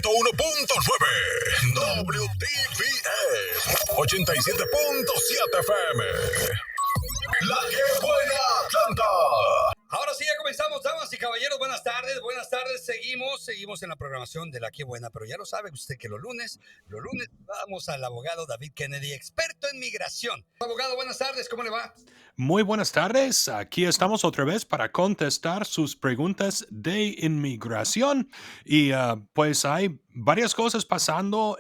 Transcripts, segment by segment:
WTVS 87.7 FM. La que buena canta. Ahora sí, ya comenzamos, damas y caballeros. Buenas tardes. Seguimos en la programación de La Que Buena, pero ya lo sabe usted que los lunes vamos al abogado David Kennedy, experto en migración. Abogado, buenas tardes, ¿cómo le va? Muy buenas tardes. Aquí estamos otra vez para contestar sus preguntas de inmigración. Y pues hay varias cosas pasando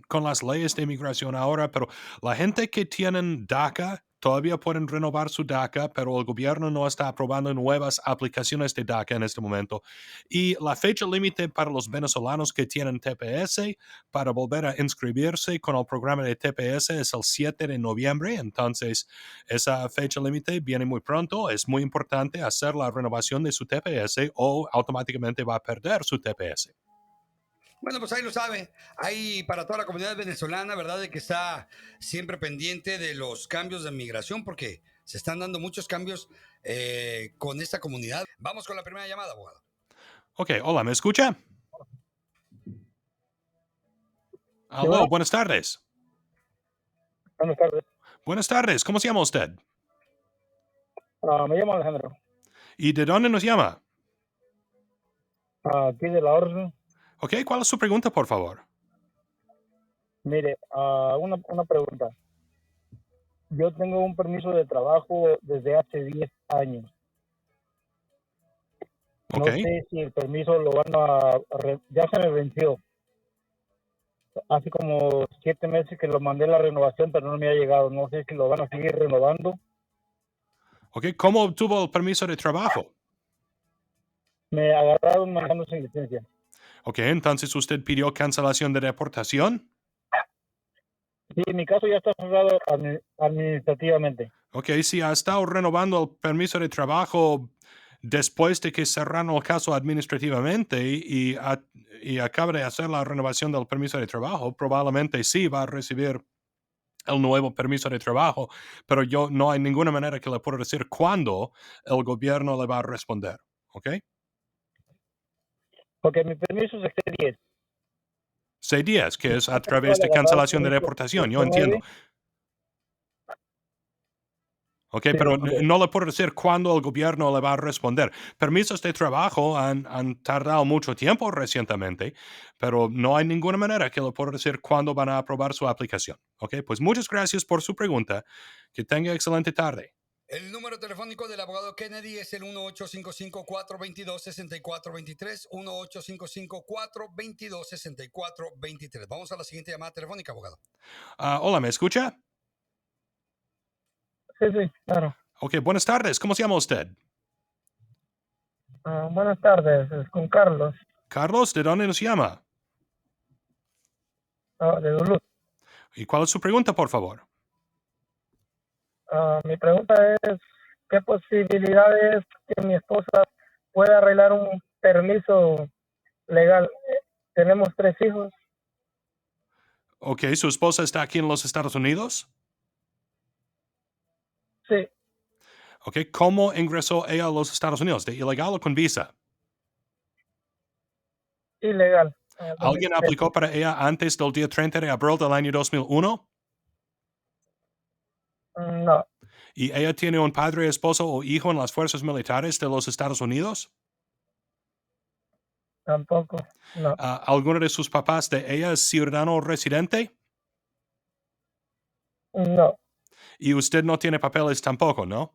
con las leyes de inmigración ahora, pero la gente que tienen DACA todavía pueden renovar su DACA, pero el gobierno no está aprobando nuevas aplicaciones de DACA en este momento. Y la fecha límite para los venezolanos que tienen TPS para volver a inscribirse con el programa de TPS es el 7 de noviembre. Entonces, esa fecha límite viene muy pronto. Es muy importante hacer la renovación de su TPS o automáticamente va a perder su TPS. Bueno, pues ahí lo sabe. Ahí para toda la comunidad venezolana, ¿verdad? De que está siempre pendiente de los cambios de migración, porque se están dando muchos cambios con esta comunidad. Vamos con la primera llamada, abogado. Ok, hola, ¿me escucha? Aló, bueno. buenas tardes. Buenas tardes. Buenas tardes, ¿cómo se llama usted? Me llamo Alejandro. ¿Y de dónde nos llama? Aquí de la orden. Ok, ¿cuál es su pregunta, por favor? Mire, una pregunta. Yo tengo un permiso de trabajo desde hace 10 años. Ok. No sé si el permiso lo van ya se me venció. Hace como 7 meses que lo mandé la renovación, pero no me ha llegado. No sé si lo van a seguir renovando. Ok, ¿cómo obtuvo el permiso de trabajo? Me agarraron manejando sin licencia. Ok, entonces usted pidió cancelación de deportación. Sí, mi caso ya está cerrado administrativamente. Ok, si ha estado renovando el permiso de trabajo después de que cerraron el caso administrativamente y acaba de hacer la renovación del permiso de trabajo, probablemente sí va a recibir el nuevo permiso de trabajo, pero no hay ninguna manera que le pueda decir cuándo el gobierno le va a responder. ¿Ok? Porque mi permiso es de 10. 6 días, que es a Acabo través de agarrar cancelación de el permiso deportación, yo de 9. entiendo. Ok, Sí, pero okay. no le puedo decir cuándo el gobierno le va a responder. Permisos de trabajo han tardado mucho tiempo recientemente, pero no hay ninguna manera que le pueda decir cuándo van a aprobar su aplicación. Ok, pues muchas gracias por su pregunta. Que tenga excelente tarde. El número telefónico del abogado Kennedy es el 1-855-422-6423, 1-855-422-6423. Vamos a la siguiente llamada telefónica, abogado. Hola, ¿me escucha? Sí, claro. Ok, buenas tardes. ¿Cómo se llama usted? Buenas tardes, es con Carlos, Carlos, ¿de dónde nos llama? de Duluth. ¿Y cuál es su pregunta, por favor? Mi pregunta es, ¿qué posibilidades que mi esposa pueda arreglar un permiso legal? Tenemos 3 hijos. Ok, ¿su esposa está aquí en los Estados Unidos? Sí, Ok, ¿cómo ingresó ella a los Estados Unidos? ¿De ilegal o con visa? ilegal. ¿Alguien 2013. aplicó para ella antes del día 30 de abril del año 2001? No, ¿Y ella tiene un padre, esposo o hijo en las fuerzas militares de los Estados Unidos? tampoco. No, ¿Alguno de sus papás de ella es ciudadano o residente? no, Y usted no tiene papeles tampoco, ¿no?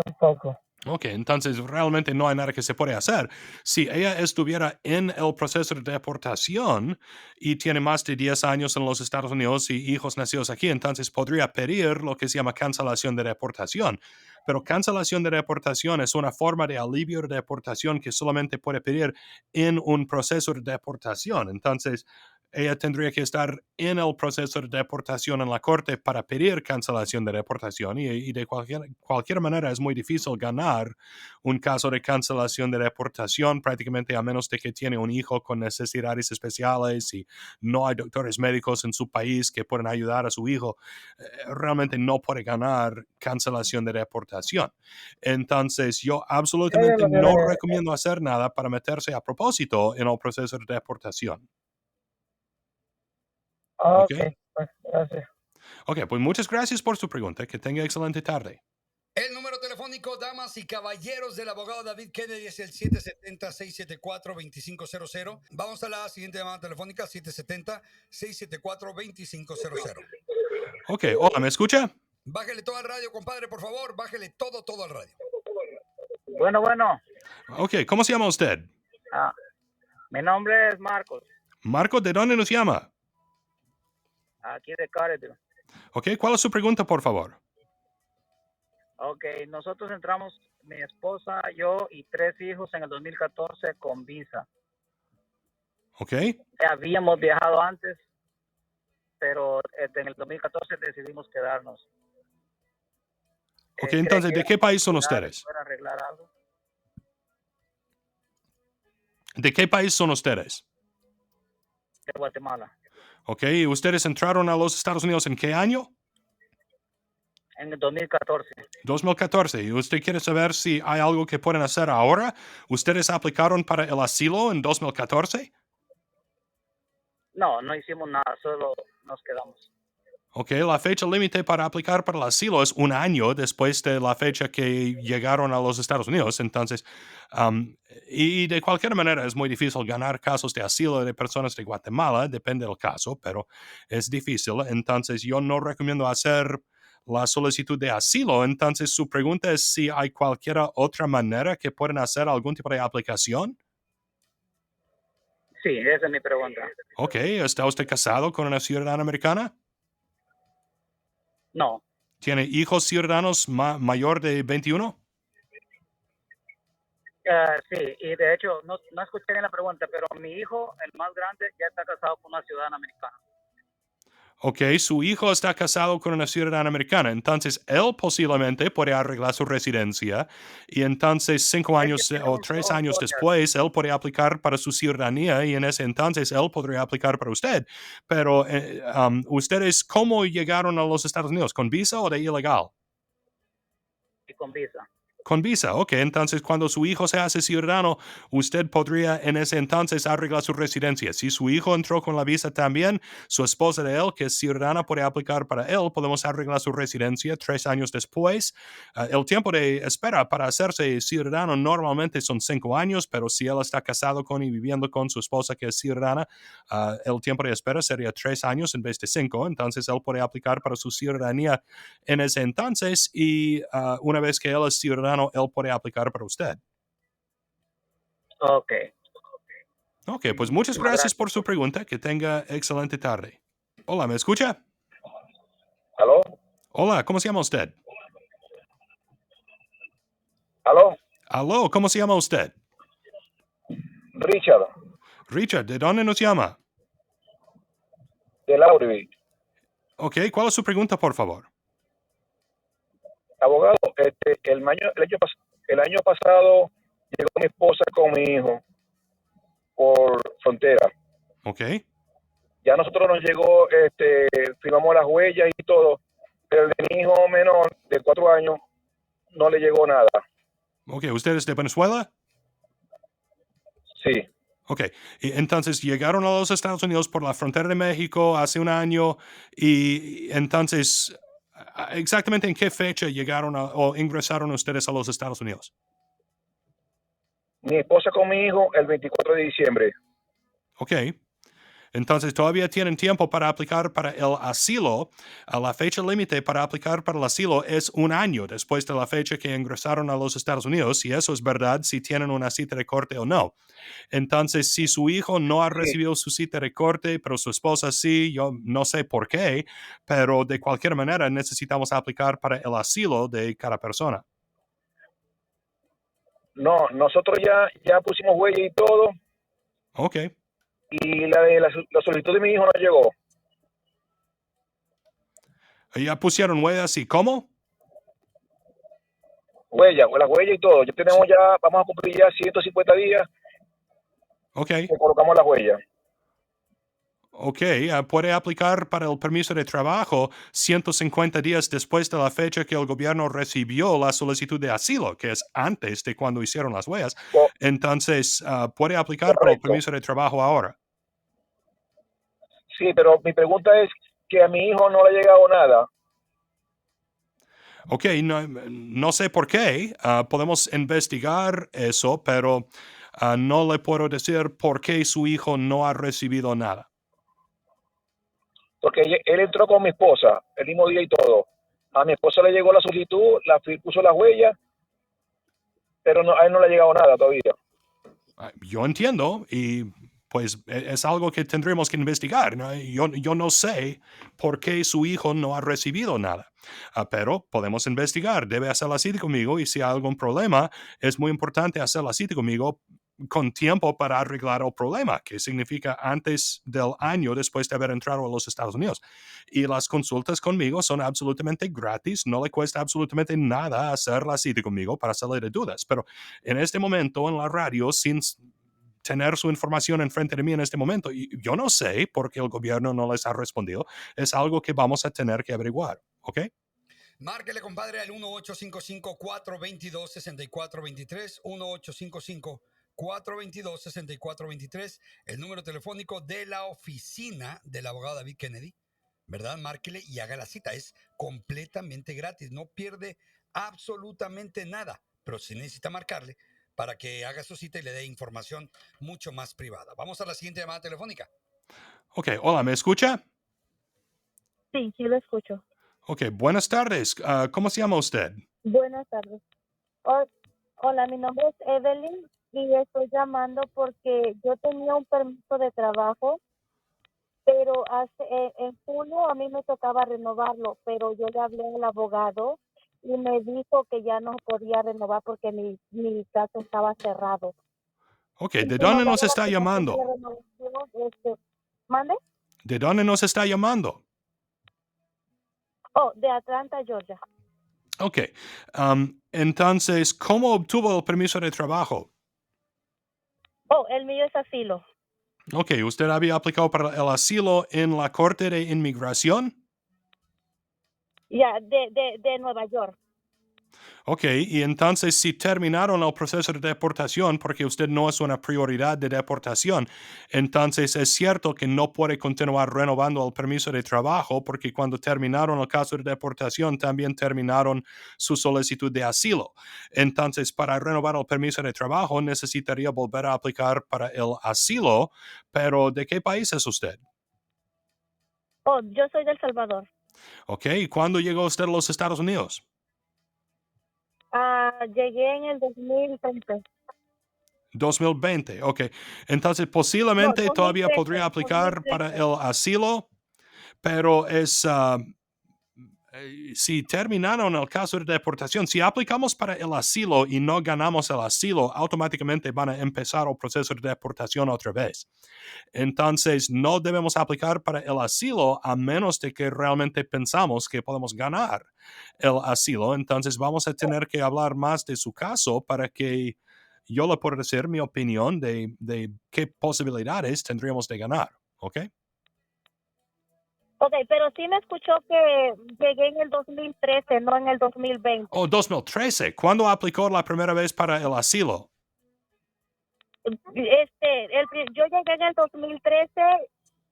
tampoco. Ok, entonces realmente no hay nada que se puede hacer. Si ella estuviera en el proceso de deportación y tiene más de 10 años en los Estados Unidos y hijos nacidos aquí, entonces podría pedir lo que se llama cancelación de deportación. Pero cancelación de deportación es una forma de alivio de deportación que solamente puede pedir en un proceso de deportación. Entonces, ella tendría que estar en el proceso de deportación en la corte para pedir cancelación de deportación y de cualquier manera es muy difícil ganar un caso de cancelación de deportación prácticamente a menos de que tiene un hijo con necesidades especiales y no hay doctores médicos en su país que puedan ayudar a su hijo. Realmente no puede ganar cancelación de deportación. Entonces, yo absolutamente no recomiendo hacer nada para meterse a propósito en el proceso de deportación. Ok, ¿Ok? pues, gracias. Ok, pues muchas gracias por su pregunta. Que tenga excelente tarde. El número telefónico, damas y caballeros, del abogado David Kennedy es el 770-674-2500. Vamos a la siguiente llamada telefónica, 770-674-2500. Ok, hola, ¿me escucha? Bájele todo al radio, compadre, por favor. Bájele todo al radio. Bueno, Ok, ¿cómo se llama usted? mi nombre es Marcos, Marco, ¿de dónde nos llama? aquí de Carter. Ok, ¿cuál es su pregunta, por favor? Ok, nosotros entramos, mi esposa, yo y 3 hijos en el 2014 con visa. Ok, Habíamos viajado antes, pero en el 2014 decidimos quedarnos. ok, entonces, ¿de qué país son ustedes? ¿Para arreglar algo? ¿De qué país son ustedes? De Guatemala. Ok, ¿y ustedes entraron a los Estados Unidos en qué año? En el 2014. 2014. ¿Y usted quiere saber si hay algo que pueden hacer ahora? ¿Ustedes aplicaron para el asilo en 2014? No, no hicimos nada, solo nos quedamos. Ok, la fecha límite para aplicar para el asilo es un año después de la fecha que llegaron a los Estados Unidos. Entonces, y de cualquier manera es muy difícil ganar casos de asilo de personas de Guatemala, depende del caso, pero es difícil. Entonces, yo no recomiendo hacer la solicitud de asilo. Entonces, su pregunta es si hay cualquier otra manera que pueden hacer algún tipo de aplicación. Sí, esa es mi pregunta. Ok, ¿está usted casado con una ciudadana americana? No, ¿Tiene hijos ciudadanos mayor de 21? sí, y de hecho, no escuché bien la pregunta, pero mi hijo, el más grande, ya está casado con una ciudadana americana. Ok, su hijo está casado con una ciudadana americana, entonces él posiblemente puede arreglar su residencia y entonces 5 años o 3 años después él puede aplicar para su ciudadanía y en ese entonces él podría aplicar para usted. Pero ¿ustedes cómo llegaron a los Estados Unidos? ¿Con visa o de ilegal? Y con visa. Con visa, ok. Entonces, cuando su hijo se hace ciudadano, usted podría en ese entonces arreglar su residencia. Si su hijo entró con la visa también, su esposa de él, que es ciudadana, puede aplicar para él. Podemos arreglar su residencia 3 años después. El tiempo de espera para hacerse ciudadano normalmente son 5 años, pero si él está casado con y viviendo con su esposa que es ciudadana, el tiempo de espera sería 3 años en vez de 5. Entonces, él puede aplicar para su ciudadanía en ese entonces y una vez que él es ciudadano, él puede aplicar para usted. Ok. Ok, pues muchas gracias por su pregunta. Que tenga excelente tarde. Hola, ¿me escucha? ¿Aló? Hola, ¿cómo se llama usted? ¿Aló? Aló, ¿cómo se llama usted? Richard, Richard, ¿de dónde nos llama? de Lauriville. Ok, ¿cuál es su pregunta, por favor? Abogado, el año pasado llegó mi esposa con mi hijo por frontera. Ok, Ya nosotros nos llegó, firmamos las huellas y todo, pero el de mi hijo menor de 4 años no le llegó nada. ok, ¿usted es de Venezuela? Sí, Ok, y entonces llegaron a los Estados Unidos por la frontera de México hace un año y entonces, ¿exactamente en qué fecha llegaron o ingresaron ustedes a los Estados Unidos? mi esposa con mi hijo el 24 de diciembre. Ok, entonces todavía tienen tiempo para aplicar para el asilo. La fecha límite para aplicar para el asilo es un año después de la fecha que ingresaron a los Estados Unidos, y eso es verdad si tienen una cita de corte o no. Entonces, si su hijo no ha recibido su cita de corte, pero su esposa sí, yo no sé por qué, pero de cualquier manera necesitamos aplicar para el asilo de cada persona. No, nosotros ya pusimos huella y todo, Ok. y la solicitud de mi hijo no llegó. ¿Ya pusieron huellas y cómo? La huella y todo. Ya tenemos vamos a cumplir ya 150 días Ok. que colocamos la huella. Ok, puede aplicar para el permiso de trabajo 150 días después de la fecha que el gobierno recibió la solicitud de asilo, que es antes de cuando hicieron las huellas. Entonces, puede aplicar para el Correcto. permiso de trabajo ahora. Sí, pero mi pregunta es que a mi hijo no le ha llegado nada. Ok, no sé por qué. Podemos investigar eso, pero no le puedo decir por qué su hijo no ha recibido nada. Porque él entró con mi esposa el mismo día y todo. A mi esposa le llegó la solicitud, puso la huella, pero a él no le ha llegado nada todavía. Yo entiendo y pues es algo que tendremos que investigar, ¿no? Yo no sé por qué su hijo no ha recibido nada, pero podemos investigar. Debe hacer la cita conmigo y si hay algún problema, es muy importante hacer la cita conmigo con tiempo para arreglar el problema, que significa antes del año después de haber entrado a los Estados Unidos. Y las consultas conmigo son absolutamente gratis, no le cuesta absolutamente nada hacer la cita conmigo para salir de dudas, pero en este momento en la radio, sin tener su información enfrente de mí en este momento, y yo no sé por qué el gobierno no les ha respondido, es algo que vamos a tener que averiguar, ¿ok? Márquele, compadre, al 1-855-422-6423, 1-855-422-6423, el número telefónico de la oficina del abogado David Kennedy, ¿verdad? Márquele y haga la cita. Es completamente gratis, no pierde absolutamente nada, pero sí necesita marcarle para que haga su cita y le dé información mucho más privada. Vamos a la siguiente llamada telefónica. Ok, hola, ¿me escucha? Sí, sí lo escucho. Ok, buenas tardes. ¿Cómo se llama usted? Buenas tardes. Hola, mi nombre es Evelyn y estoy llamando porque yo tenía un permiso de trabajo, pero en junio a mí me tocaba renovarlo, pero yo le hablé al abogado y me dijo que ya no podía renovar porque mi caso estaba cerrado. Ok, Y ¿de si dónde mandaba nos la está aplicación de llamando? renovación, ¿mande? ¿De dónde nos está llamando? Oh, de Atlanta, Georgia. Ok, entonces, ¿cómo obtuvo el permiso de trabajo? Oh, el mío es asilo. Ok, ¿usted había aplicado para el asilo en la Corte de Inmigración? Ya, de Nueva York. Ok, y entonces si terminaron el proceso de deportación porque usted no es una prioridad de deportación, entonces es cierto que no puede continuar renovando el permiso de trabajo porque cuando terminaron el caso de deportación también terminaron su solicitud de asilo. Entonces, para renovar el permiso de trabajo necesitaría volver a aplicar para el asilo, pero ¿de qué país es usted? Oh, yo soy de El Salvador. Ok, ¿cuándo llegó usted a los Estados Unidos? Llegué en el 2020. 2020, ok. Entonces, No, posiblemente todavía 2013. podría aplicar para 2013. el asilo, pero si terminaron el caso de deportación, si aplicamos para el asilo y no ganamos el asilo, automáticamente van a empezar el proceso de deportación otra vez. Entonces, no debemos aplicar para el asilo a menos de que realmente pensamos que podemos ganar el asilo. Entonces, vamos a tener que hablar más de su caso para que yo le pueda decir mi opinión de qué posibilidades tendríamos de ganar, ¿ok? Ok, pero sí me escuchó que llegué en el 2013, no en el 2020. Oh, 2013. ¿Cuándo aplicó la primera vez para el asilo? Yo llegué en el 2013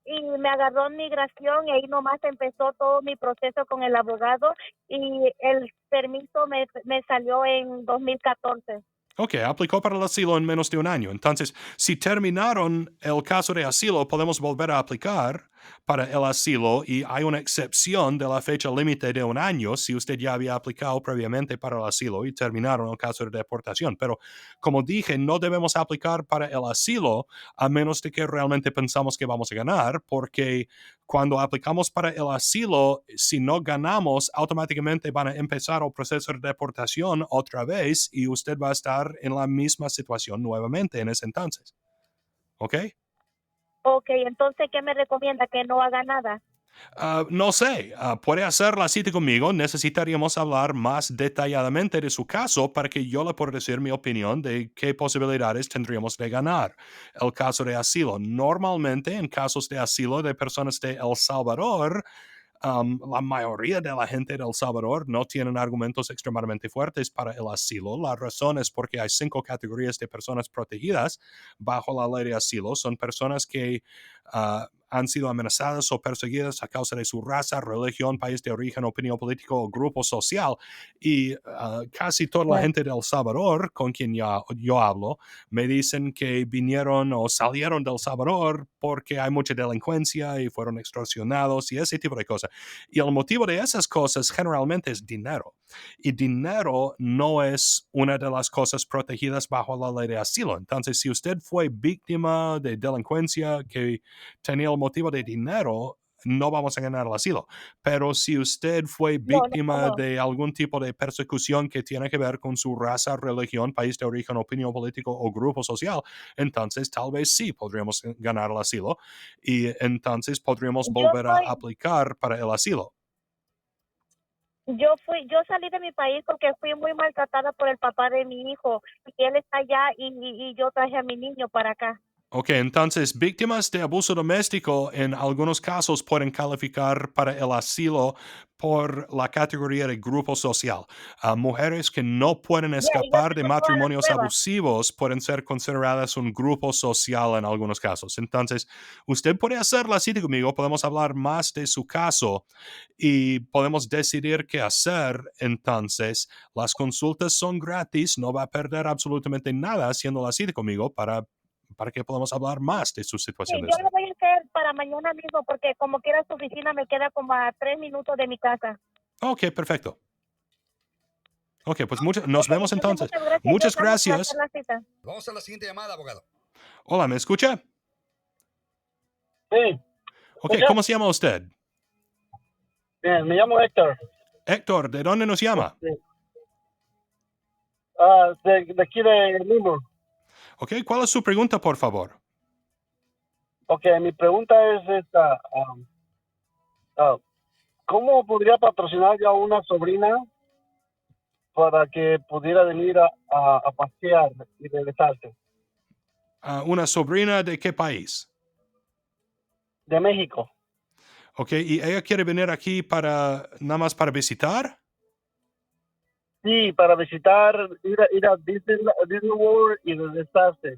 y me agarró en migración y ahí nomás empezó todo mi proceso con el abogado y el permiso me salió en 2014. Ok, aplicó para el asilo en menos de un año. Entonces, si terminaron el caso de asilo, podemos volver a aplicar para el asilo y hay una excepción de la fecha límite de un año si usted ya había aplicado previamente para el asilo y terminaron el caso de deportación. Pero, como dije, no debemos aplicar para el asilo a menos de que realmente pensamos que vamos a ganar, porque cuando aplicamos para el asilo, si no ganamos, automáticamente van a empezar el proceso de deportación otra vez y usted va a estar en la misma situación nuevamente en ese entonces. ¿Ok? Ok, entonces, ¿qué me recomienda? Que no haga nada. No sé, puede hacer la cita conmigo. Necesitaríamos hablar más detalladamente de su caso para que yo le pueda decir mi opinión de qué posibilidades tendríamos de ganar el caso de asilo. Normalmente, en casos de asilo de personas de El Salvador, la mayoría de la gente de El Salvador no tienen argumentos extremadamente fuertes para el asilo. La razón es porque hay 5 categorías de personas protegidas bajo la ley de asilo. Son personas que han sido amenazadas o perseguidas a causa de su raza, religión, país de origen, opinión política o grupo social. Y casi toda la Claro. gente de El Salvador con quien yo hablo me dicen que vinieron o salieron de El Salvador porque hay mucha delincuencia y fueron extorsionados y ese tipo de cosas. Y el motivo de esas cosas generalmente es dinero. Y dinero no es una de las cosas protegidas bajo la ley de asilo. Entonces, si usted fue víctima de delincuencia que tenía el motivo de dinero, no vamos a ganar el asilo. Pero si usted fue No, no, víctima no. de algún tipo de persecución que tiene que ver con su raza, religión, país de origen, opinión política o grupo social, entonces tal vez sí podríamos ganar el asilo y entonces podríamos Yo volver a soy, aplicar para el asilo. yo salí de mi país porque fui muy maltratada por el papá de mi hijo y él está allá y yo traje a mi niño para acá. Ok, entonces víctimas de abuso doméstico en algunos casos pueden calificar para el asilo por la categoría de grupo social. Mujeres que no pueden Ya, y yo escapar de tengo todas las matrimonios pruebas. abusivos pueden ser consideradas un grupo social en algunos casos. Entonces, usted puede hacer la cita conmigo, podemos hablar más de su caso y podemos decidir qué hacer. Entonces, las consultas son gratis, no va a perder absolutamente nada haciendo la cita conmigo para que podamos hablar más de su Sí, situación de yo usted. lo voy a hacer para mañana mismo porque como quiera su oficina me queda como a 3 minutos de mi casa. Ok, perfecto. Ok, pues nos Ok, vemos entonces entonces. muchas gracias. Yo Muchas llamo para hacer gracias. la cita. Vamos a la siguiente llamada, abogado. Hola, ¿me escucha? Sí, Ok, escucha. ¿cómo se llama usted? Bien, me llamo Héctor. Héctor, ¿de dónde nos llama? Sí. De aquí de Limbo. Ok, ¿cuál es su pregunta, por favor? Ok, mi pregunta es esta. Ah, ¿Cómo podría patrocinar yo a una sobrina para que pudiera venir a pasear y regresarse? ¿Una sobrina de qué país? De México. Ok, ¿y ella quiere venir aquí nada más para visitar? Sí, para visitar, ir a Disney World y regresarse.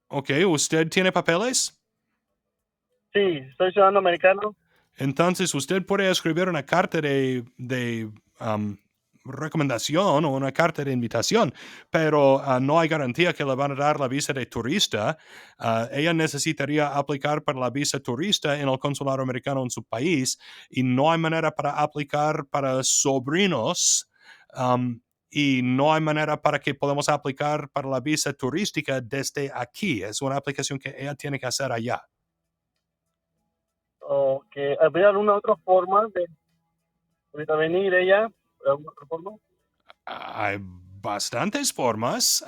Ok, ¿usted tiene papeles? Sí, soy ciudadano americano. Entonces, usted puede escribir una carta de recomendación o una carta de invitación, pero no hay garantía que le van a dar la visa de turista. Ella necesitaría aplicar para la visa turista en el consulado americano en su país y no hay manera para aplicar para sobrinos. Y no hay manera para que podamos aplicar para la visa turística desde aquí. Es una aplicación que ella tiene que hacer allá. ¿O que habría alguna otra forma de ahorita venir ella? ¿Alguna otra forma? Hay bastantes formas,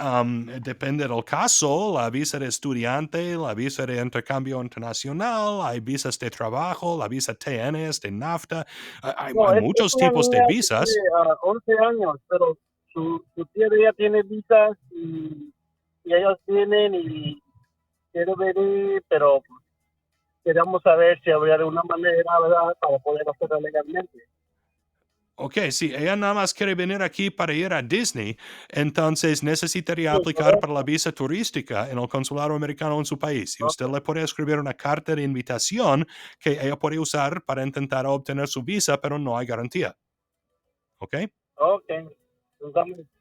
depende del caso, la visa de estudiante, la visa de intercambio internacional, hay visas de trabajo, la visa TNS de NAFTA, No, hay es muchos una tipos de niña que tiene visas. 11 años, pero su tía de ella tiene visas y ellos tienen y quiere venir, pero queríamos saber si habría alguna manera, ¿verdad?, para poder hacerlo legalmente. Ok, si ella nada más quiere venir aquí para ir a Disney, entonces necesitaría Sí, aplicar para la correcto. visa turística en el consulado americano en su país. Y usted Ok, le puede escribir una carta de invitación que ella puede usar para intentar obtener su visa, pero no hay garantía. ¿Ok? ok.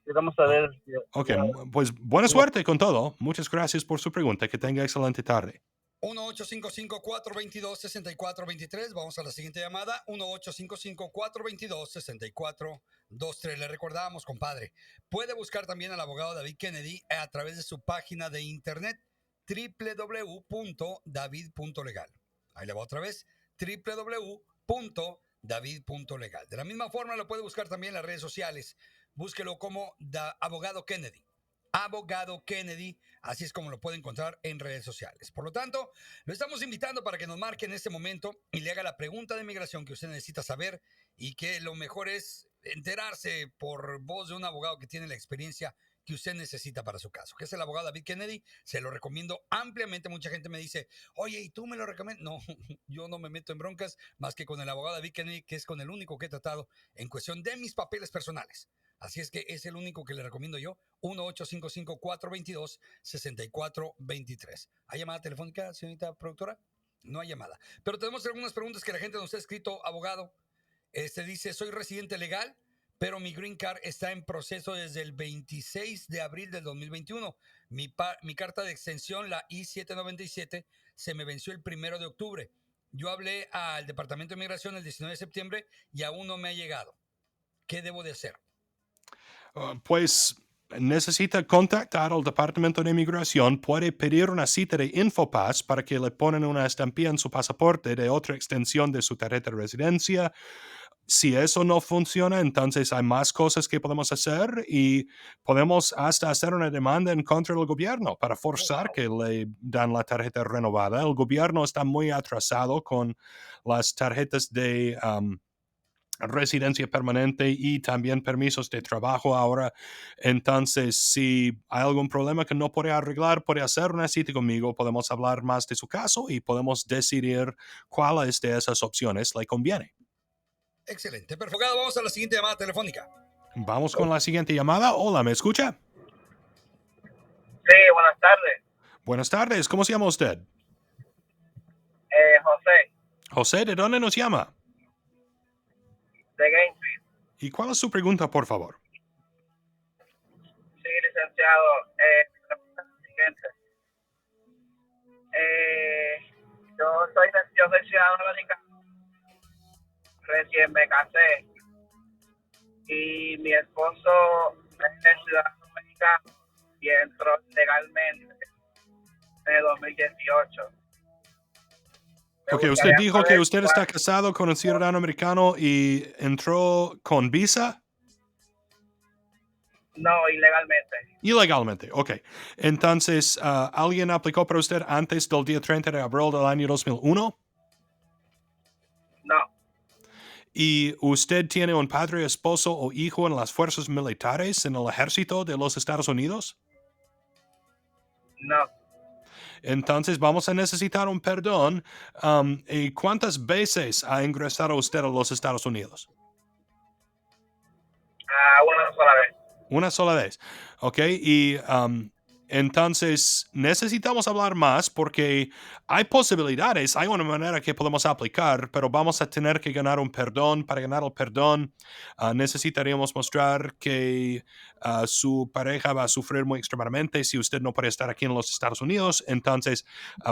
Queremos saber Ok, pues buena suerte con todo. Muchas gracias por su pregunta. Que tenga excelente tarde. 1-855-422-6423. Vamos a la siguiente llamada. 1-855-422-6423. Le recordamos, compadre. Puede buscar también al abogado David Kennedy a través de su página de internet www.david.legal. Ahí le va otra vez. www.david.legal. De la misma forma lo puede buscar también en las redes sociales. Búsquelo como abogado Kennedy. Abogado Kennedy, así es como lo puede encontrar en redes sociales. Por lo tanto, lo estamos invitando para que nos marque en este momento y le haga la pregunta de migración que usted necesita saber y que lo mejor es enterarse por voz de un abogado que tiene la experiencia que usted necesita para su caso, que es el abogado David Kennedy. Se lo recomiendo ampliamente. Mucha gente me dice, oye, ¿y tú me lo recomiendas? No, yo no me meto en broncas más que con el abogado David Kennedy, que es con el único que he tratado en cuestión de mis papeles personales. Así es que es el único que le recomiendo yo. 1-855-422-6423. ¿Hay llamada telefónica, señorita productora? No hay llamada. Pero tenemos algunas preguntas que la gente nos ha escrito, abogado. Dice, soy residente legal, pero mi green card está en proceso desde el 26 de abril del 2021. Mi carta de extensión, la I-797, se me venció el 1 de octubre. Yo hablé al Departamento de Migración el 19 de septiembre y aún no me ha llegado. ¿Qué debo de hacer? Pues necesita contactar al Departamento de Inmigración, puede pedir una cita de Infopass para que le ponen una estampilla en su pasaporte de otra extensión de su tarjeta de residencia. Si eso no funciona, entonces hay más cosas que podemos hacer y podemos hasta hacer una demanda en contra del gobierno para forzar que le dan la tarjeta renovada. El gobierno está muy atrasado con las tarjetas de residencia permanente y también permisos de trabajo ahora. Entonces, si hay algún problema que no puede arreglar, puede hacer una cita conmigo, podemos hablar más de su caso y podemos decidir cuáles de esas opciones le conviene. Excelente. Perfecto. Abogado, vamos a la siguiente llamada telefónica. Vamos con la siguiente llamada. Hola, ¿me escucha? Sí, buenas tardes. Buenas tardes. ¿Cómo se llama usted? José, José, ¿de dónde nos llama? de Gainesville. ¿Y cuál es su pregunta, por favor? Sí, licenciado. Mi pregunta es la siguiente. Yo soy ciudadano americano. Recién me casé. Y mi esposo es ciudadano americano y entró legalmente en el 2018. Ok, usted dijo que usted está casado con un ciudadano americano y entró con visa. No, ilegalmente. Ilegalmente, ok. Entonces, ¿alguien aplicó para usted antes del día 30 de abril del año 2001? No, ¿Y usted tiene un padre, esposo o hijo en las fuerzas militares en el ejército de los Estados Unidos? no. Entonces vamos a necesitar un perdón. ¿Y cuántas veces ha ingresado usted a los Estados Unidos? Una sola vez. Una sola vez. Ok, y entonces necesitamos hablar más porque hay posibilidades, hay una manera que podemos aplicar, pero vamos a tener que ganar un perdón. Para ganar el perdón, necesitaríamos mostrar que su pareja va a sufrir muy extremadamente si usted no puede estar aquí en los Estados Unidos. Entonces,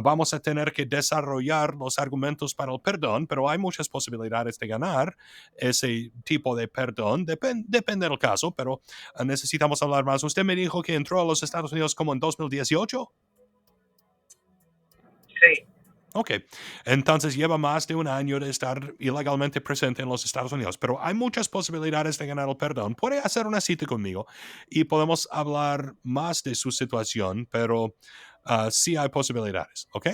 vamos a tener que desarrollar los argumentos para el perdón, pero hay muchas posibilidades de ganar ese tipo de perdón. Depende del caso, pero necesitamos hablar más. Usted me dijo que entró a los Estados Unidos como en 2018. Sí. Ok, entonces lleva más de un año de estar ilegalmente presente en los Estados Unidos, pero hay muchas posibilidades de ganar el perdón. Puede hacer una cita conmigo y podemos hablar más de su situación, pero sí hay posibilidades, ¿ok?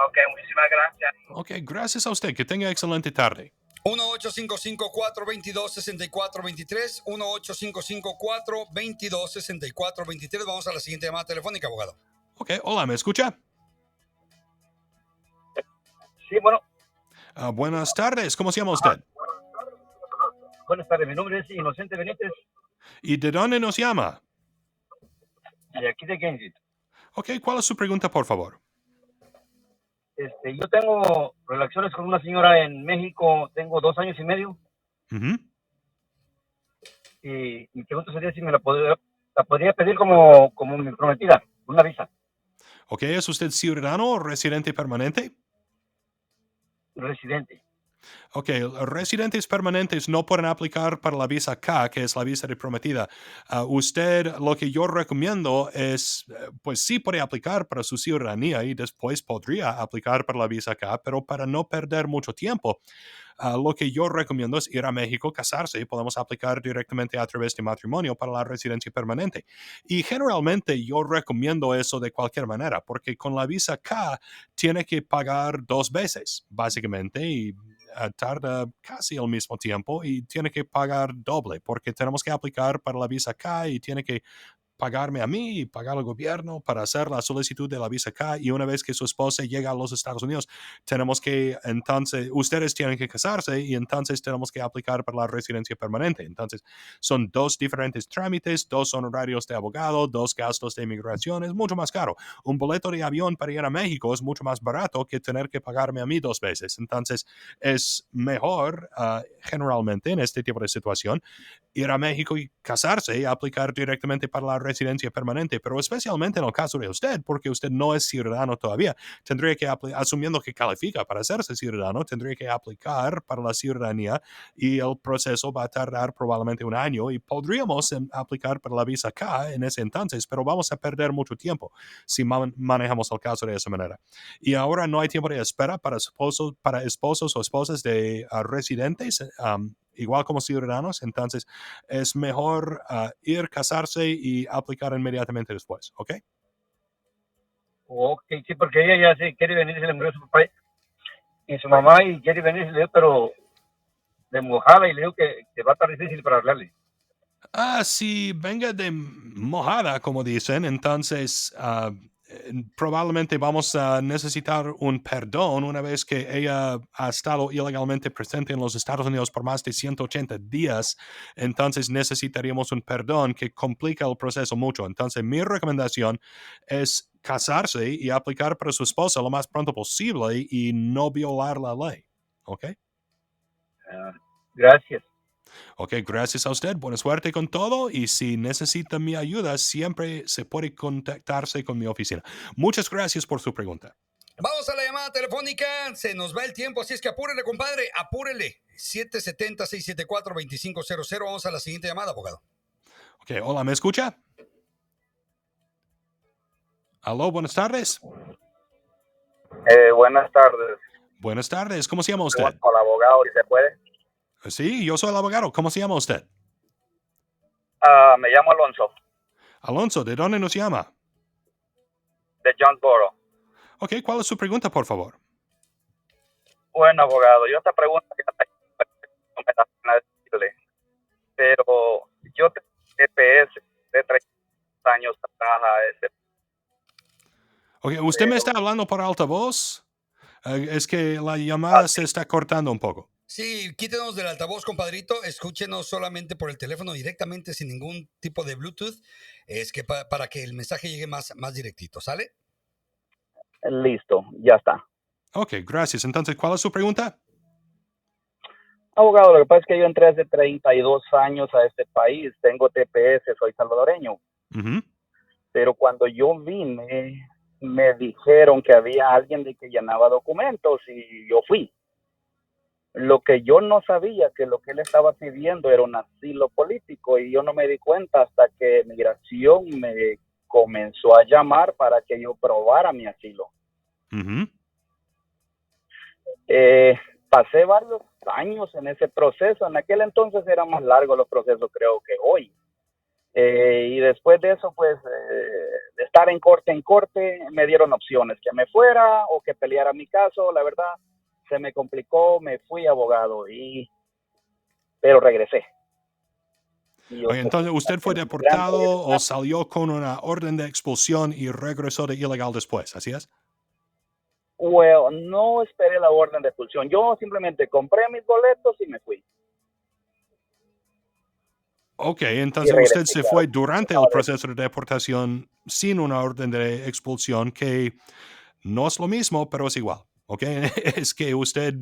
Ok, muchísimas gracias. Ok, gracias a usted. Que tenga excelente tarde. 1-855-422-6423. 1-855-422-6423. Vamos a la siguiente llamada telefónica, abogado. Ok, hola, ¿me escucha? Sí, bueno. Buenas tardes, ¿cómo se llama usted? Buenas tardes, mi nombre es Inocente Benítez, ¿Y de dónde nos llama? de aquí de Gainesville. Ok, ¿cuál es su pregunta, por favor? Yo tengo relaciones con una señora en México, tengo 2 años y medio, Ujú. y mi pregunta sería si me la podría pedir como mi prometida, una visa, Ok, ¿es usted ciudadano o residente permanente? residente. Ok, residentes permanentes no pueden aplicar para la visa K, que es la visa de prometida. Usted, lo que yo recomiendo es, pues sí puede aplicar para su ciudadanía y después podría aplicar para la visa K, pero para no perder mucho tiempo, lo que yo recomiendo es ir a México, casarse y podemos aplicar directamente a través de matrimonio para la residencia permanente. Y generalmente yo recomiendo eso de cualquier manera, porque con la visa K tiene que pagar 2 veces, básicamente, y tarda casi el mismo tiempo y tiene que pagar doble, porque tenemos que aplicar para la visa K y tiene que pagarme a mí y pagar al gobierno para hacer la solicitud de la visa K, y una vez que su esposa llega a los Estados Unidos, tenemos que, entonces, ustedes tienen que casarse y entonces tenemos que aplicar para la residencia permanente. Entonces, son 2 diferentes trámites, 2 honorarios de abogado, 2 gastos de inmigración, es mucho más caro. Un boleto de avión para ir a México es mucho más barato que tener que pagarme a mí 2 veces. Entonces, es mejor, generalmente, en este tipo de situación, ir a México y casarse y aplicar directamente para la residencia permanente, pero especialmente en el caso de usted, porque usted no es ciudadano todavía, tendría que, asumiendo que califica para hacerse ciudadano, tendría que aplicar para la ciudadanía y el proceso va a tardar probablemente 1 año y podríamos aplicar para la visa K en ese entonces, pero vamos a perder mucho tiempo si manejamos el caso de esa manera. Y ahora no hay tiempo de espera para esposos o esposas de residentes, igual como ciudadanos, entonces es mejor ir, casarse y aplicar inmediatamente después, ¿ok? Ok, sí, porque ella ya sí quiere venir, se le murió su papá y su mamá y quiere venir, le dijo, pero de mojada y le dijo que va a estar difícil para hablarle. Si venga de mojada, como dicen, entonces probablemente vamos a necesitar un perdón una vez que ella ha estado ilegalmente presente en los Estados Unidos por más de 180 días. Entonces necesitaríamos un perdón que complica el proceso mucho. Entonces mi recomendación es casarse y aplicar para su esposa lo más pronto posible y no violar la ley. ¿Ok? Gracias. Ok, gracias a usted. Buena suerte con todo. Y si necesita mi ayuda, siempre se puede contactarse con mi oficina. Muchas gracias por su pregunta. Vamos a la llamada telefónica. Se nos va el tiempo, así es que apúrele, compadre. Apúrele. 770-674-2500. Vamos a la siguiente llamada, abogado. Ok, hola, ¿me escucha? Aló, buenas tardes. Buenas tardes. Buenas tardes, ¿cómo se llama usted? Con el abogado, si se puede. Sí, yo soy el abogado. ¿Cómo se llama usted? Me llamo Alonso, Alonso, ¿de dónde nos llama? de Jonesboro. Ok, ¿cuál es su pregunta, por favor? Bueno, abogado, yo esta pregunta no me da pena decirle, pero yo tengo TPS de 30 años atrás a ese. Ok, ¿usted me está hablando por altavoz? Es que la llamada se está cortando un poco. Sí, quítenos del altavoz, compadrito. Escúchenos solamente por el teléfono directamente, sin ningún tipo de Bluetooth. Es que para que el mensaje llegue más directito, ¿sale? Listo, ya está. Ok, gracias. Entonces, ¿cuál es su pregunta? Abogado, lo que pasa es que yo entré hace 32 años a este país, tengo TPS, soy salvadoreño, Ujú. pero cuando yo vine, me dijeron que había alguien de que llenaba documentos y yo fui. Lo que yo no sabía que lo que él estaba pidiendo era un asilo político y yo no me di cuenta hasta que Migración me comenzó a llamar para que yo probara mi asilo. Ujú. Pasé varios años en ese proceso. En aquel entonces eran más largos los procesos, creo que hoy. Y después de eso, pues, de estar en corte, me dieron opciones, que me fuera o que peleara mi caso. La verdad, se me complicó, me fui abogado, pero regresé. Oye, entonces, ¿usted fue deportado o salió con una orden de expulsión y regresó de ilegal después? ¿Así es? Well, no esperé la orden de expulsión. Yo simplemente compré mis boletos y me fui. Ok, entonces usted se fue durante el proceso de deportación sin una orden de expulsión, que no es lo mismo, pero es igual. ¿ok? Es que usted,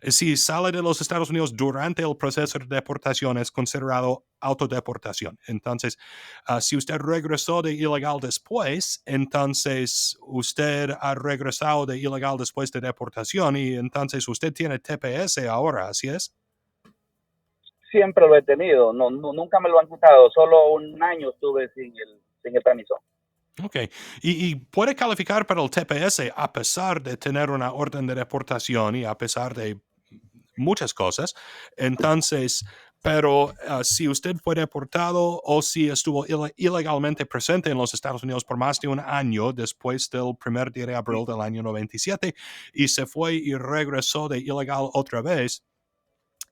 si sale de los Estados Unidos durante el proceso de deportación, es considerado autodeportación. Entonces, si usted regresó de ilegal después, entonces usted ha regresado de ilegal después de deportación y entonces usted tiene TPS ahora, ¿así es? Siempre lo he tenido, nunca me lo han quitado, solo un año estuve sin el permiso. Ok, y puede calificar para el TPS a pesar de tener una orden de deportación y a pesar de muchas cosas. Entonces, pero si usted fue deportado o si estuvo ilegalmente presente en los Estados Unidos por más de un año después del primer día de abril del año 97 y se fue y regresó de ilegal otra vez,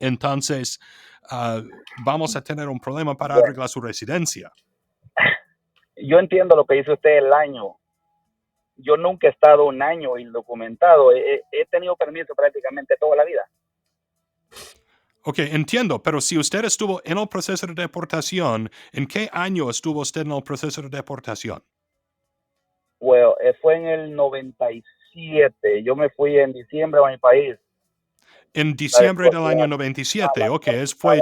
entonces vamos a tener un problema para Bueno, arreglar su residencia. yo entiendo lo que dice usted, el año. Yo nunca he estado un año indocumentado. He tenido permiso prácticamente toda la vida. Ok, entiendo, pero si usted estuvo en el proceso de deportación, ¿en qué año estuvo usted en el proceso de deportación? Bueno, fue en el 97. Yo me fui en diciembre a mi país. En diciembre del año La 97, ok, fue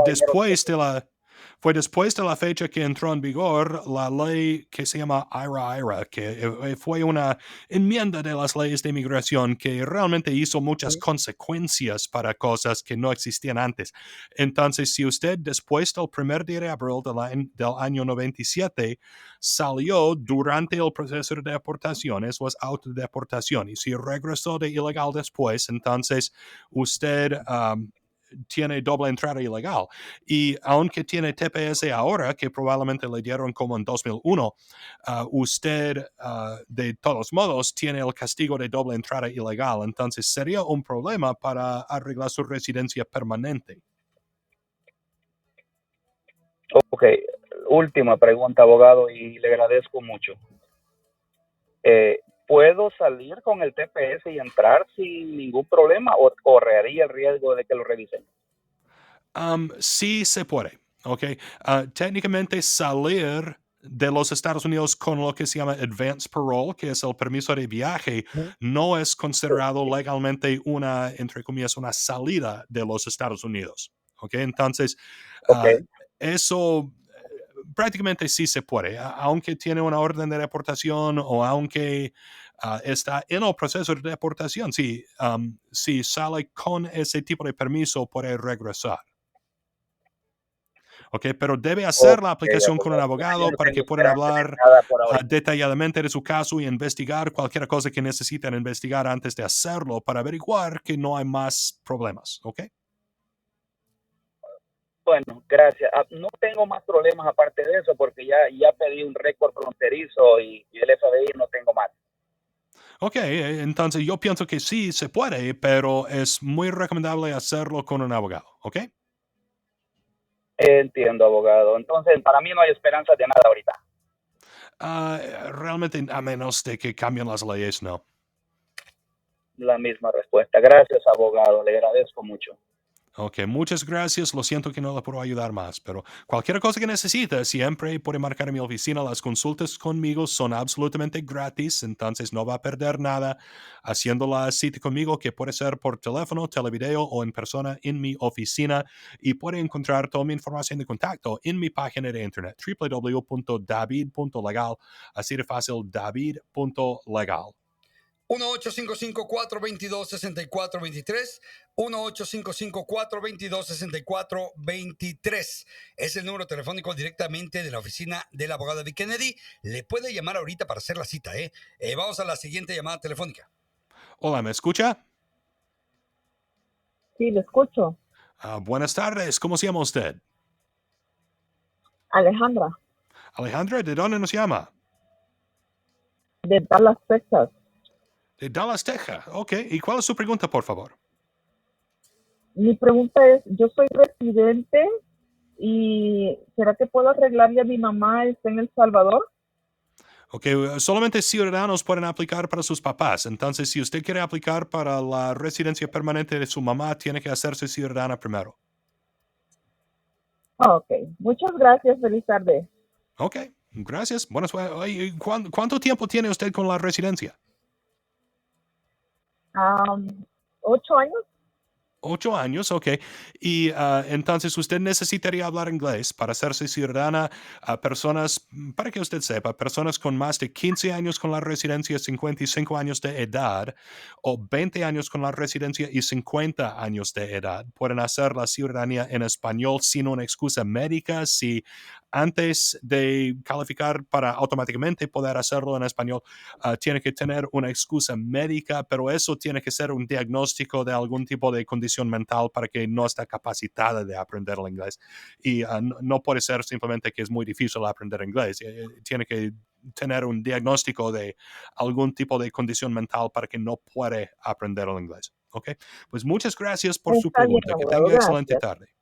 después de la fecha que entró en vigor la ley que se llama IRA, que fue una enmienda de las leyes de inmigración que realmente hizo muchas consecuencias para cosas que no existían antes. Entonces, si usted después del primer día de abril del año 97 salió durante el proceso de deportación, eso es autodeportación, y si regresó de ilegal después, entonces usted tiene doble entrada ilegal. Y aunque tiene TPS ahora, que probablemente le dieron como en 2001, usted de todos modos tiene el castigo de doble entrada ilegal. Entonces sería un problema para arreglar su residencia permanente. Ok, última pregunta, abogado, y le agradezco mucho. ¿Puedo salir con el TPS y entrar sin ningún problema o correría el riesgo de que lo revisen? Sí se puede, ¿ok? Técnicamente salir de los Estados Unidos con lo que se llama advance parole, que es el permiso de viaje, no es considerado legalmente una, entre comillas, una salida de los Estados Unidos, ¿ok? Entonces, eso prácticamente sí se puede, aunque tiene una orden de deportación o aunque está en el proceso de deportación, si sale con ese tipo de permiso puede regresar. Ok, pero debe hacer la aplicación con un abogado para que puedan hablar detalladamente de su caso y investigar cualquier cosa que necesiten investigar antes de hacerlo para averiguar que no hay más problemas, ¿ok? Bueno, gracias. No tengo más problemas aparte de eso porque ya pedí un récord fronterizo y el FBI no tengo más. Ok, entonces yo pienso que sí se puede, pero es muy recomendable hacerlo con un abogado, ¿ok? Entiendo, abogado. Entonces, para mí no hay esperanza de nada ahorita. Realmente, a menos de que cambien las leyes, no. La misma respuesta. Gracias, abogado. Le agradezco mucho. Ok, muchas gracias. Lo siento que no le puedo ayudar más, pero cualquier cosa que necesite, siempre puede marcar en mi oficina. Las consultas conmigo son absolutamente gratis, entonces no va a perder nada haciendo la cita conmigo, que puede ser por teléfono, televideo o en persona en mi oficina. Y puede encontrar toda mi información de contacto en mi página de internet, www.david.legal. Así de fácil, david.legal. 1-855-422-6423, 1-855-422-6423. Es el número telefónico directamente de la oficina del abogado David Kennedy. Le puede llamar ahorita para hacer la cita, vamos a la siguiente llamada telefónica. Hola, ¿me escucha? Sí, lo escucho. Buenas tardes, ¿cómo se llama usted? Alejandra, Alejandra, ¿de dónde nos llama? de Dallas, Texas. De Dallas, Texas. Ok, ¿y cuál es su pregunta, por favor? Mi pregunta es, yo soy residente y ¿será que puedo arreglarle a mi mamá? ¿Está en El Salvador? Ok, solamente ciudadanos pueden aplicar para sus papás. Entonces, si usted quiere aplicar para la residencia permanente de su mamá, tiene que hacerse ciudadana primero. Ok, muchas gracias. Feliz tarde. Ok, gracias. Bueno, ¿cuánto tiempo tiene usted con la residencia? 8 años. 8 años, ok. Y entonces usted necesitaría hablar inglés para hacerse ciudadana a personas, para que usted sepa, personas con más de 15 años con la residencia, 55 años de edad, o 20 años con la residencia y 50 años de edad. Pueden hacer la ciudadanía en español sin una excusa médica. Si antes de calificar para automáticamente poder hacerlo en español, tiene que tener una excusa médica, pero eso tiene que ser un diagnóstico de algún tipo de condición mental para que no está capacitada de aprender el inglés. Y no puede ser simplemente que es muy difícil aprender inglés. Tiene que tener un diagnóstico de algún tipo de condición mental para que no puede aprender el inglés. ¿Ok? Pues muchas gracias por su Está bien, pregunta. Que abogado, tenga excelente gracias. tarde.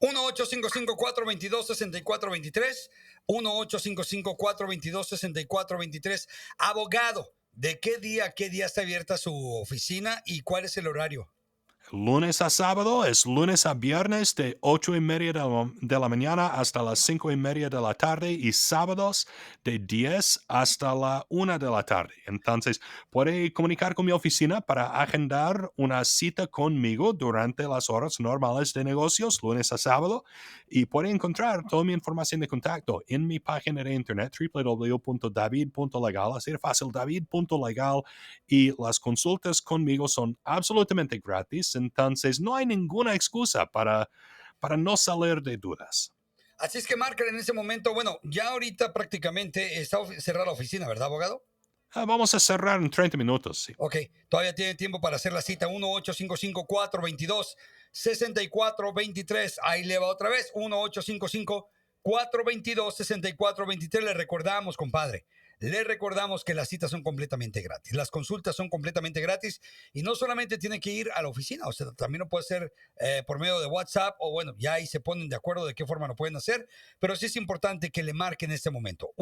1-855-422-6423. 1-855-422-6423. Abogado, ¿de qué día a qué día está abierta su oficina y cuál es el horario? Lunes a sábado, es lunes a viernes de 8:30 de la mañana hasta las 5:30 de la tarde y sábados de 10 hasta la 1 de la tarde. Entonces, puede comunicar con mi oficina para agendar una cita conmigo durante las horas normales de negocios, lunes a sábado, y puede encontrar toda mi información de contacto en mi página de internet www.david.legal. Así de fácil, david.legal. Y las consultas conmigo son absolutamente gratis, entonces no hay ninguna excusa para no salir de dudas. Así es que marcan en ese momento. Bueno, ya ahorita prácticamente está cerrada la oficina, ¿verdad, abogado? Vamos a cerrar en 30 minutos. Sí. Ok, todavía tiene tiempo para hacer la cita. 1-855-422-6423. Ahí le va otra vez. 1-855-422-6423. Le recordamos, compadre. Le recordamos que las citas son completamente gratis. Las consultas son completamente gratis. Y no solamente tiene que ir a la oficina. O sea, también lo puede hacer por medio de WhatsApp. O bueno, ya ahí se ponen de acuerdo de qué forma lo pueden hacer. Pero sí es importante que le marquen en este momento.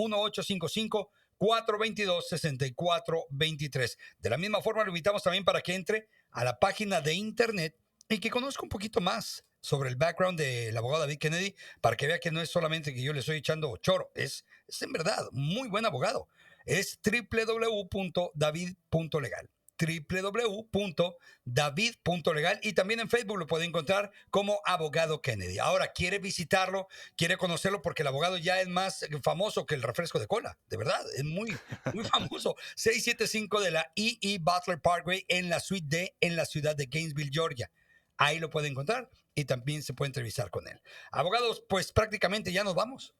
1-855-422-6423. De la misma forma, lo invitamos también para que entre a la página de internet y que conozca un poquito más sobre el background del abogado David Kennedy, para que vea que no es solamente que yo le estoy echando choro, es en verdad muy buen abogado. Es www.david.legal. www.david.legal, y también en Facebook lo puede encontrar como Abogado Kennedy. Ahora, quiere visitarlo, quiere conocerlo, porque el abogado ya es más famoso que el refresco de cola, de verdad, es muy, muy famoso. 675 de la E.E. Butler Parkway en la Suite D, en la ciudad de Gainesville, Georgia. Ahí lo puede encontrar y también se puede entrevistar con él. Abogados, pues prácticamente ya nos vamos.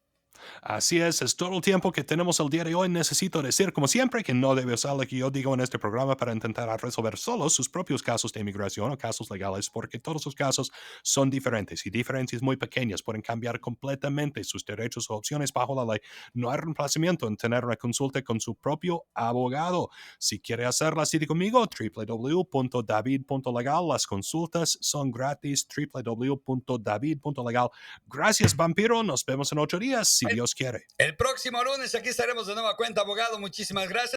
Así es todo el tiempo que tenemos el día de hoy. Necesito decir, como siempre, que no debe usar lo que yo digo en este programa para intentar resolver solo sus propios casos de inmigración o casos legales, porque todos los casos son diferentes y diferencias muy pequeñas pueden cambiar completamente sus derechos o opciones bajo la ley. No hay reemplazamiento en tener una consulta con su propio abogado. Si quiere hacer la cita conmigo, www.david.legal. Las consultas son gratis, www.david.legal. Gracias, vampiro. Nos vemos en 8 días. Si Dios quiere. El próximo lunes aquí estaremos de nueva cuenta, abogado. Muchísimas gracias.